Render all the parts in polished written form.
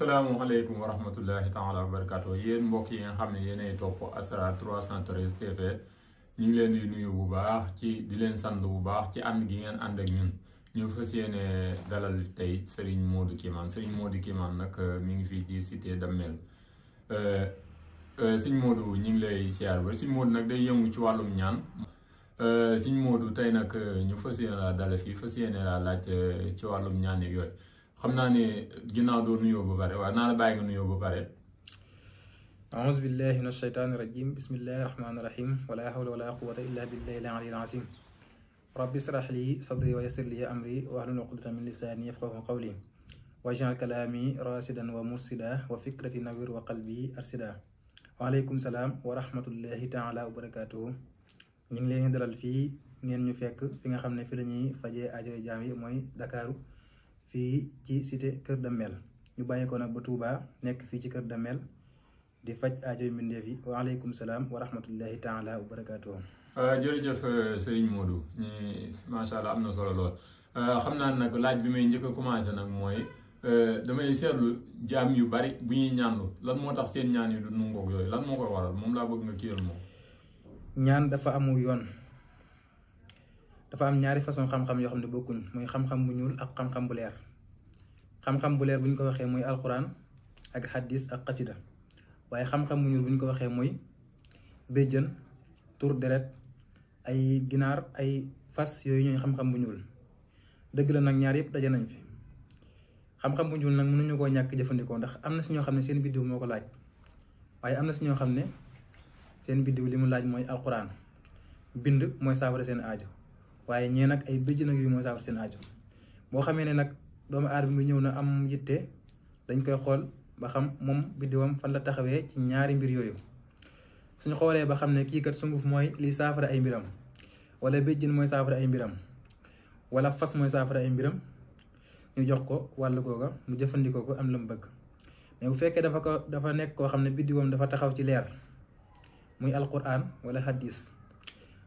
asalaamaaleykum wa rahmatullahi taala wa barakaatu yéen mbokk yi nga xam ne yéenay topp Asrar 313 TV ñu ngi leen di nuyu bu baax di leen sant bu baax ci ànd gi ngeen ànd ak ñun ñu fas yéene dalal tey Serigne Modou Kimane Serigne Modou Kimane nag mi ngi fii ci cité Damel Serigne Modou ñu ngi lay siyaar ba Serigne Modou nag day yëngu ci wàllum ñaan Serigne Modou tey nag ñu fas yéene laa dalal fii fas yéene laa laaj ci wàllum ñaan yeeg yooyu. xam naa ne ginnaaw doo nuyoo ba pare waaye naa la bàyyi nga nuyoo ba pare aouzu billahi min ashaytaani rajim bismillahi rahmaani rahim wala hawla wala quwwata illa billahi al-aliyyil azim rabbi israh li sadri wa yassir li amri wahlul uqdatan min lisani yafqahu qawli waj'al kalami rasidan wa mursida wa fikrati nawir wa qalbi arsida waaleykum salaam wa rahmatullahi taala wa barakatuhu ñu ngi leen dalal fii ngeen ñu fekk fi nga xam ne fi la ñuy fajee aajoy jaam yi mooy Dakaaru fii ci cité Kër Damel ñu bàyyi ko nag ba Touba nekk fii ci Kër Damel di faj aajoy mbindeef yi waaleykum salaam wa rahmatullahi taala wa barakaatuhu. jërëjëf Serigne Modou macha allah am na solo lool xam naa nag laaj bi may njëkk a commencé nag mooy damay seetlu jaam yu bari bu ñuy ñaanlu lan moo tax seen ñaan yi du nungoog yooyu lan moo koy waral moom laa bëgg nga kiyal moom. ñaan dafa amul yoon. dafa am ñaari façon xam-xam yoo xam ne bokkuñ muy xam-xam bu ñuul ak xam-xam bu leer xam-xam bu leer bu ñu ko waxee muy alquran ak hadis ak xasida waaye xam-xam bu ñuul bu ñu ko waxee muy béjjën tur deret ay ginaar ay fas yooyu ñooy xam-xam bu ñuul dëgg la nag ñaar yëpp daje nañ fi xam-xam bu ñuul nag mënuñu koo ñàkk jëfandikoo ndax am na si ñoo xam ne seen biddiw moo ko laaj waaye am na si ñoo xam ne seen biddiw li mu laaj mooy alquran bind mooy saafara seen aajo waaye ñee nag ay bëjj nag yu mooy saafara seen aajo boo xamee ne nag doomu aadama bi ñëw na am yitte dañ koy xool ba xam moom biddiwam fan la taxawee ci ñaari mbir yooyu suñu xoolee ba xam ne kii kat sunguf mooy liy saafara ay mbiram wala bëjjën mooy saafara ay mbiram wala fas mooy saafara ay mbiram ñu jox ko wàllu googa mu jëfandikoo ko am la mu bëgg mais bu fekkee dafa nekk koo xam ne biddiwam dafa taxaw ci leer muy alquran wala hadis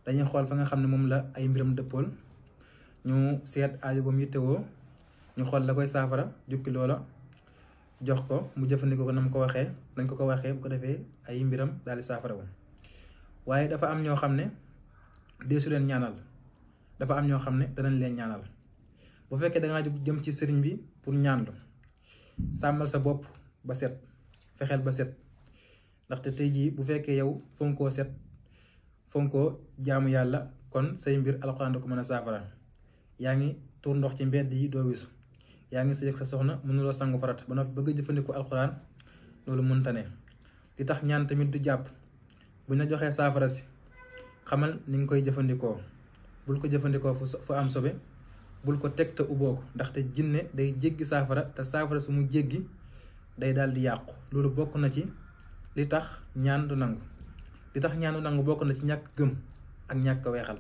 dañuy xool fa nga xam ne moom la ay mbiram dëppool ñu seet aajo ba mu yittewoo ñu xool la koy saafara jukki loola jox ko mu jëfandikoo ko na mu ko waxee dañ ko waxee bu ko defee ay mbiram daal di saafara wu waaye dafa am ñoo xam ne deesu leen ñaanal dafa am ñoo xam ne danañ leen ñaanal bu fekkee dangaa jëm ci sëriñ bi pour ñaanlu sàmmal sa bopp ba set fexeel ba set ndaxte tey jii bu fekkee yow fonkoo set fonkoo jaamu yàlla kon say mbir alxuraan da ko mën a saafara yaa ngi tuur ndox ci mbedd yi doo wisu yaa ngi sëy ak sa soxna mënuloo sangu farat ba noppi bëgg jëfandikoo alxuraan loolu mënta ne li tax ñaan tamit du jàpp buñ la joxee saafara si xamal ni nga koy jëfandikoo bul ko jëfandikoo fu am sobe bul ko teg te uboo ko ndaxte jinne day jéggi saafara te saafara su mu jéggi day daal di yàqu loolu bokk na ci li tax ñaan du nangu li tax ñaanu nangu bokk na ci ñàkk gëm ak ñàkk weexal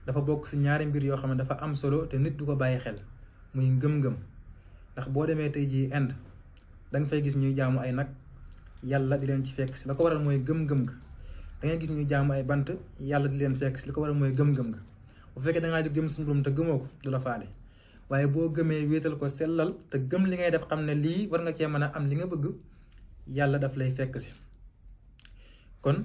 dafa bokk si ñaari mbir yoo xam ne dafa am solo te nit du ko bàyyi xel muy ngëm-ngëm ndax boo demee tey jii Inde danga fay gis ñuy jaamu ay nag yàlla di leen ci fekk si la ko waral mooy gëm-gëm ga da ngay gis ñuy jaamu ay bant yàlla di leen fekk si li ko waral mooy gëm-gëm ga bu fekkee dangaa jóg gëm suñu borom te gëmoo ko du la faale waaye boo gëmee wéetal ko sellal te gëm li ngay def xam ne lii war nga cee mën a am li nga bëgg yàlla daf lay fekk si kon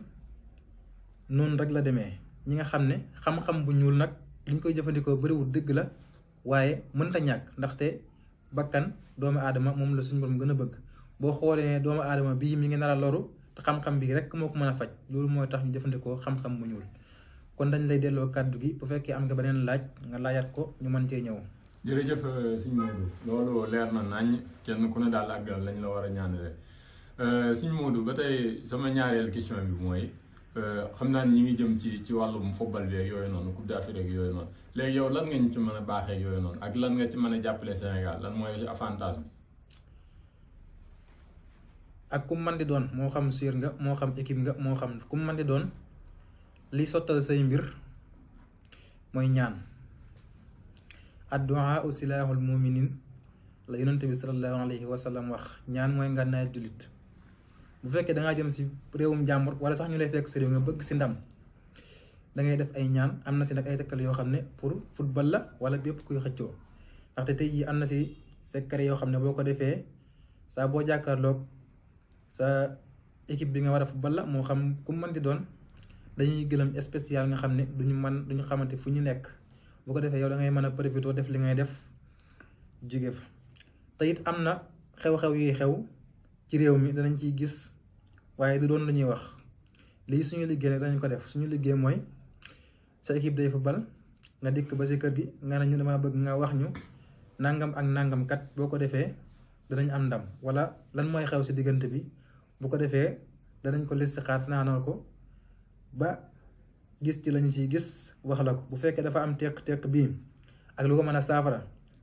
noonu rek la demee ñi nga xam ne xam-xam bu ñuul nag liñ koy jëfandikoo bëriwul dëgg la waaye mënta ñàkk ndaxte bakkan doomu aadama moom la suñu borom gën a bëgg boo xoolee doomu aadama bii mi ngi nar a loru te xam-xam bi rek moo ko mën a faj loolu mooy tax ñu jëfandikoo xam-xam bu ñuul kon dañ lay delloo kàddu gi bu fekkee am nga beneen laaj nga laajaat ko ñu mën cee ñëw. jërëjëf Serigne Modou loolu leer na nañ kenn ku ne daal ak lañ la war a ñaanale Serigne Modou ba tey sama ñaareel question bi mooy. xam naa ñi ngi jëm ci wàllum football bi ak yooyu noonu coupe d'Afrique ak yooyu noonu léegi yow lan nga ñu ci mën a baaxee ak yooyu noonu ak lan nga ci mën a jàppale Sénégal lan mooy avantage bi. ak ku man di doon moo xam siir nga moo xam équipe nga moo xam ku man di doon li sottal say mbir mooy ñaan addu'a silaahul muminin la yonent bi sallallahu alayhi wa sallam wax ñaan mooy ngànnaay jullit bu fekkee dangaa jëm si réewum jàmbur wala sax ñu lay fekk si réew nga bëgg si ndam da ngay def ay ñaan am na si nag ay tekkal yoo xam ne pour football la wala bépp kuy xëccoo ndaxte tey jii am na si secret yoo xam ne boo ko defee saa boo jàkkaarloog sa équipe bi nga war a football la moo xam ku mën di doon dañuy gëlëm spécial nga xam ne duñu xamante fu ñu nekk bu ko defee yow da ngay mën a profité def li ngay def jóge fa te it am na xew-xew yuy xew ci réew mi danañ ciy gis waaye du doon lu ñuy wax lii suñu liggéey nag dañ ko def suñu liggéey mooy sa équipe day football nga dikk ba si kër gi nga ne ñu dama bëgg nga wax ñu nangam ak nangam kat boo ko defee danañ am ndam wala lan mooy xew si diggante bi bu ko defee danañ ko listixaar naanal ko ba gis ci lañu ciy gis wax la ko bu fekkee dafa am teq-teq bii ak lu ko mën a saafara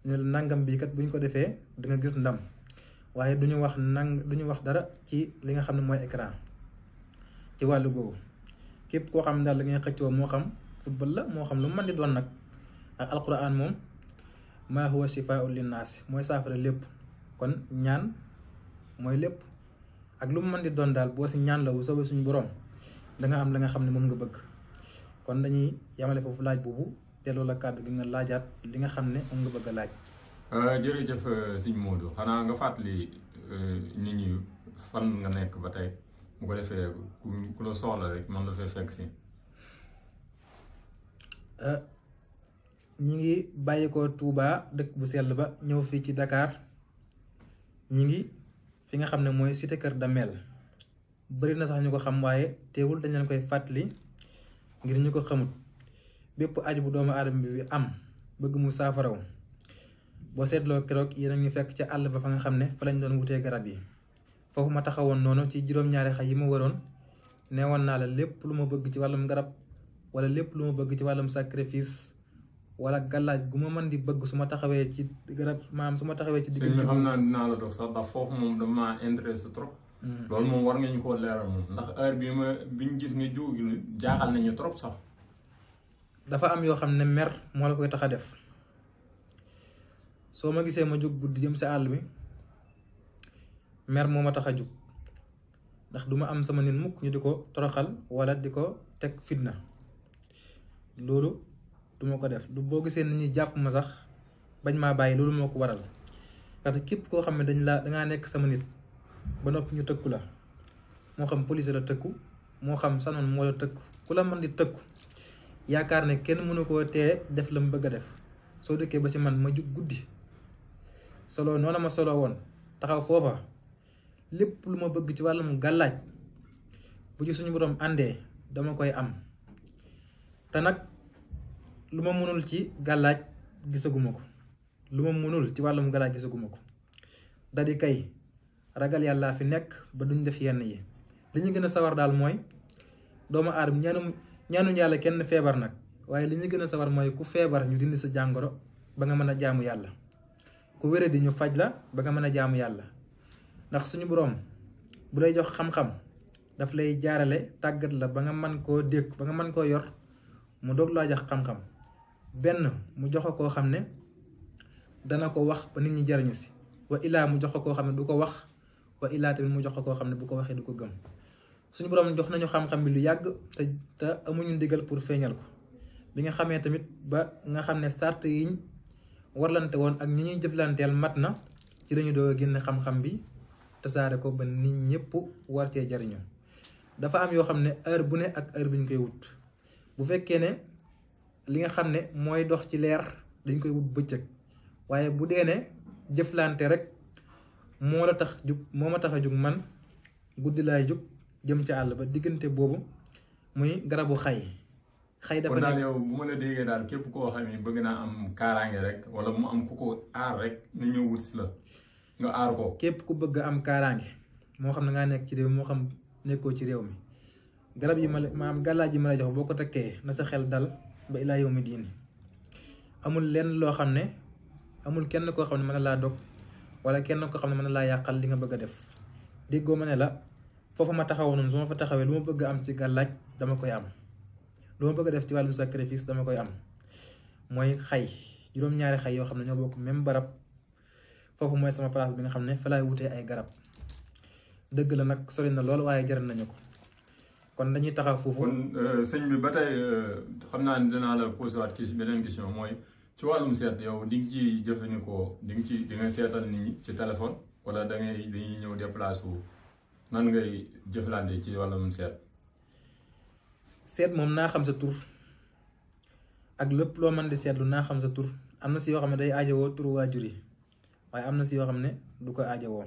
ñu nangam bii kat buñ ko defee di nga gis ndam waaye duñu wax dara ci li nga xam ne mooy écran ci wàllu googu képp koo xam daal la ngay xëccoo moo xam football la moo xam lu mën di doon nag ak alquran moom maa huwa shifaa'un linnaas mooy saafara lépp kon ñaan mooy lépp ak lu mu mën di doon daal boo si ñaan la wu soobee suñu borom danga am la nga xam ne moom nga bëgg kon dañuy yamale foofu laaj boobu delloo la kàddu gi nga laajaat li nga xam ne moom nga bëgg a laaj. jërëjëf sëñ Modou xanaa nga fàttali nit ñi fan nga nekk ba tey bu ko defee ku la soxla rek man la fay fekk si. ñi ngi bàyyi ko Touba dëkk bu sell ba ñëw fii ci Dakar ñi ngi fi nga xam ne mooy cité Kër Damel bëri na sax ñu ko xam waaye teewul dañ leen koy fàttali ngir ñu ko xamut bépp aju bu doomu aadama bi am bëgg mu saafaraw boo seetloo keroog yéen a ngi fekk ca àll ba fa nga xam ne fa lañ doon wutee garab yi foofu ma taxawoon noonu ci juróom-ñaari xay yi ma waroon neewoon naa la lépp lu ma bëgg ci wàllum garab wala lépp lu ma bëgg ci wàllum sacrifice wala gàllaaj gu ma mën di bëgg su ma taxawee ci garab maanaam su ma taxawee ci diggante xam naa dinaa la dox sax ndax foofu moom dama intéressé trop. loolu moom war nga ñu koo leeral moom ndax heure biñ gis nga jógi jaaxal nañu trop sax. dafa am yoo xam ne mer moo la koy tax a def soo ma gisee ma jóg guddi jëm sa àll bi mer moo ma tax a jóg ndax duma am sama nit mukk ñu di ko toroxal wala di ko teg fitna loolu duma ko def du boo gisee nit ñi jàpp ma sax bañ maa bàyyi loolu moo ko waral parce que képp koo xam ne dangaa nekk sama nit ba noppi ñu tëkku la moo xam police la tëkku moo xam sanoon moo la tëkku ku la mën di tëkku yaakaar ne kenn mënu koo tee def la mu bëgg a def soo dëkkee ba ci man ma jug guddi solo noonu ma solo woon taxaw foofa lépp lu ma bëgg ci wàllum gàllaaj bu ci suñu borom àndee dama koy am te nag lu ma mënul ci gàllaaj gisaguma ko lu ma mënul ci wàllum gàllaaj gisaguma ko dadi kay ragal yàlla fi nekk ba duñ def yenn yi li ñu gën a sawar daal mooy doomu aadama ñaanuñ yàlla kenn feebar nag waaye li ñu gën a sawar mooy ku feebar ñu dindi sa jàngoro ba nga mën a jaamu yàlla ku wére di ñu faj la ba nga mën a jaamu yàlla ndax suñu boroom bu lay jox xam-xam daf lay jaarale tàggat la ba nga mën koo dékk ba nga mën koo yor mu doog laa jox xam-xam benn mu jox koo xam ne dana ko wax ba nit ñi jariñu si wa ilaa mu jox koo xam ne du ko wax wa ilaa tamit mu jox koo xam ne bu ko waxee du ko gëm suñu boroom jox nañu xam-xam bi lu yàgg te amuñu ndigal pour feeñal ko bi nga xamee tamit ba nga xam ne sart yiñ warlante woon ak ñi ñuy jëflanteel mat na ci lañu doog a génne xam-xam bi tasaare ko ba nit ñëpp war cee jariñu dafa am yoo xam ne heure bu ne ak heure bi ñu koy wut bu fekkee ne li nga xam ne mooy dox ci leer dañ koy wut bëccëg waaye bu dee ne jëflante rek moo la tax jug moo ma tax a jug man guddi laay jug jëm ci àll ba diggante boobu muy garabu xay dafa kon daal yow bu ma la déggee daal képp koo xam ne bëgg naa am kaaraange rek wala mu am ku ko aar rek ni ñëw wut si la nga aar ko. képp ku bëgg am kaaraange moo xam ne ngaa nekk ci réew moo xam nekkoo ci réew mi garab yi maam gàllaaj yi ma la jox boo ko takkee na sa xel dal ba ilaa yow mi diini amul lenn loo xam ne amul kenn koo xam ne mën na laa dog wala kenn koo xam ne mën na laa yàqal li nga bëgg a def déggoo ma ne la foofu ma taxawoon noonu su ma fa taxawee lu ma bëgg am ci gàllaaj dama koy am lu ma bëgg a def ci wàllum sacrifice dama koy am mooy xay juróom-ñaari xay yoo xam ne ñoo bokk même barab foofu mooy sama place bi nga xam ne fa laay wutee ay garab dëgg la nag sori na lool waaye jar nañu ko kon dañuy taxaw foofu. kon sëñ bi ba tey xam naa ne dinaa la posé waat beneen question mooy ci wàllum seet yow di nga ci jëfandikoo di nga seetal nit ñi ci téléphone wala dañuy ñëw déplacé wu nan ngay jëflante ci wàllum seet. seet moom naa xam sa tur ak lépp loo mën di seetlu naa xam sa tur am na si yoo xam ne day aajowoo turu waajur yi waaye am na si yoo xam ne du ko aajowoo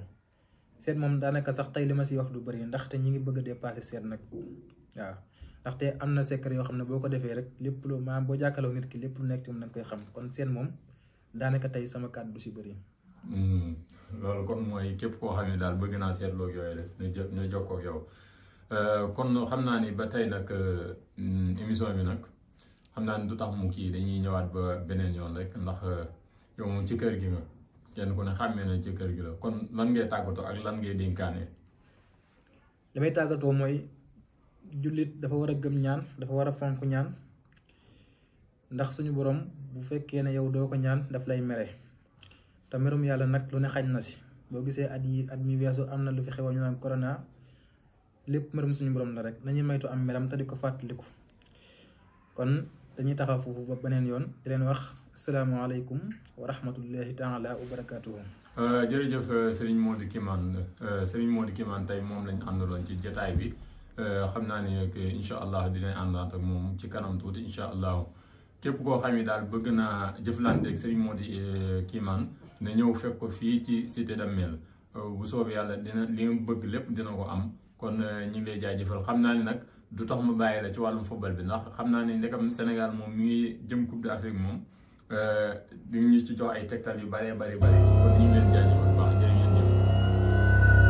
seet moom daanaka sax tey li ma si wax du bëri ndaxte ñi ngi bëgg a dépassé seet nag waaw ndaxte am na secret yoo xam ne boo ko defee rek lépp lu maanaam boo jàkkaloo nit ki lépp lu nekk ci moom da nga koy xam kon seet moom daanaka tey sama kàddu du si bëri. loolu kon mooy képp koo xam ne daal bëgg naa seetloo ak yooyu rek ñu jokkoo ak yow kon xam naa ni ba tey nag émission bi nag xam naa ni du tax mu kii dañuy ñëwaat ba beneen yoon rek ndax yow moom ci kër gi nga kenn ku ne xàmmee na ci kër gi la kon lan ngay tàggatoo ak lan ngay dénkaane. li may tàggatoo mooy jullit dafa war a gëm ñaan dafa war a fonk ñaan ndax suñu borom bu fekkee ne yow doo ko ñaan daf lay mere te merum yàlla nag lu ne xaj na si boo gisee at mi weesu am na lu fi xewoon ñu naan corona lépp merum suñu borom la rek nañuy maytu am meram te di ko fàttaliku kon dañuy taxaw foofu ba beneen yoon di leen wax asalaamaaleykum wa rahmatullahi taala wa barakaatuhu. jërëjëf Serigne Modou Kimane Serigne Modou Kimane tey moom lañ àndaloon ci jotaay bi xam naa ne incha allah dinañ àndaat ak moom ci kanam tuuti incha allah képp koo xam ne daal bëgg naa jëflanteeg Serigne Modou Kimane na ñëw fekk ko fii ci cité Damel bu soobee yàlla dina li nga bëgg lépp dina ko am kon ñu ngi lay jaajëfal xam naa ne nag du tax ma bàyyi la ci wàllum football bi ndax xam naa ne ndekam Sénégal moom mi ngi jëm Coupe d'Afrique moom di ñu ci jox ay tegtal yu bëree bëri kon ñu ngi leen jaajëfal bu baax jërë ngeen jëf.